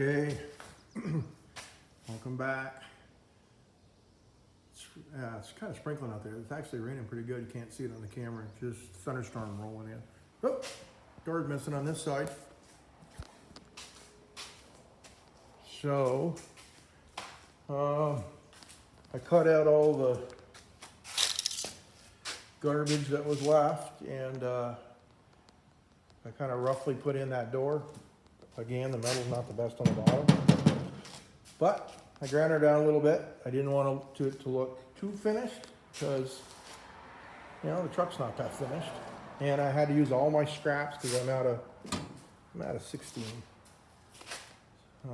Okay, welcome back. It's kind of sprinkling out there. It's actually raining pretty good. You can't see it on the camera. Just thunderstorm rolling in. Oh, door's missing on this side. So, I cut out all the garbage that was left, and I kind of roughly put in that door. Again, the metal's not the best on the bottom, but I ground her down a little bit. I didn't want it to look too finished because, you know, the truck's not that finished. And I had to use all my scraps because I'm out of 16. I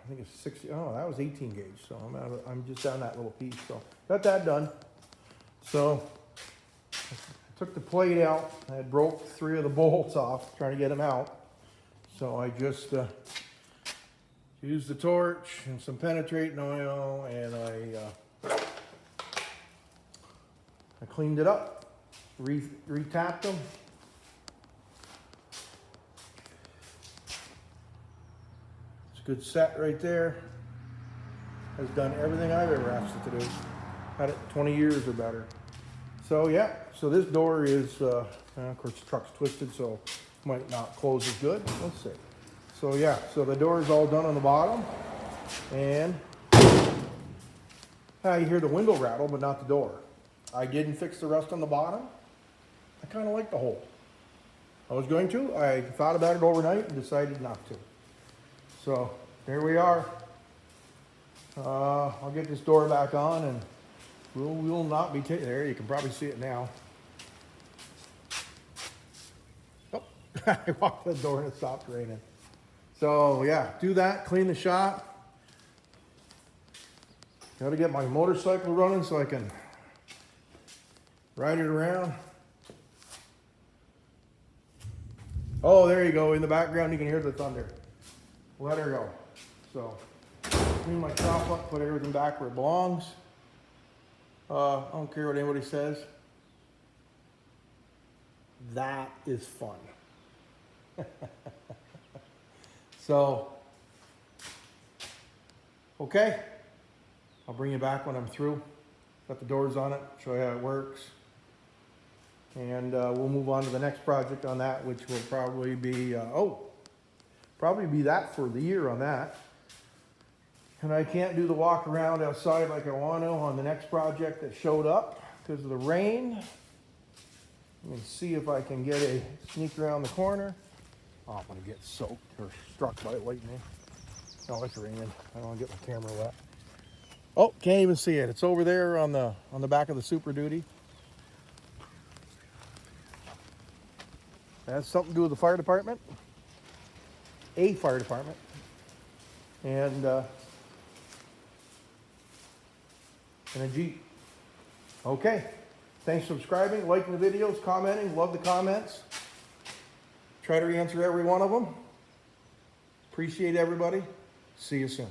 think it's 60. Oh, that was 18 gauge. So I'm just down that little piece. So got that done. So I took the plate out. I had broke 3 of the bolts off trying to get them out. So I just used the torch and some penetrating oil, and I cleaned it up, re-tapped them. It's a good set right there. Has done everything I've ever asked it to do. Had it 20 years or better. So yeah, so this door is, of course the truck's twisted, so might not close as good. Let's see. So yeah, so the door is all done on the bottom, and you hear the window rattle, but not the door. I didn't fix the rust on the bottom. I kind of like the hole. I was going to. I thought about it overnight and decided not to. So there we are. I'll get this door back on, and we'll not be there. You can probably see it now. I walked the door and it stopped raining. So yeah, do that, clean the shop. Got to get my motorcycle running so I can ride it around. Oh, there you go. In the background, you can hear the thunder. Let her go. So clean my shop up, put everything back where it belongs. I don't care what anybody says. That is fun. So, okay, I'll bring you back when I'm through. Got the doors on it, show you how it works. And we'll move on to the next project on that, which will probably be, probably be that for the year on that. And I can't do the walk around outside like I want to on the next project that showed up because of the rain. Let me see if I can get a sneak around the corner. Oh, I'm gonna get soaked or struck by lightning. No, it's raining. I don't want to get my camera wet. Oh, can't even see it. It's over there on the back of the Super Duty. That has something to do with the fire department. A fire department. And a Jeep. Okay. Thanks for subscribing, liking the videos, commenting. Love the comments. Try to answer every one of them. Appreciate everybody. See you soon.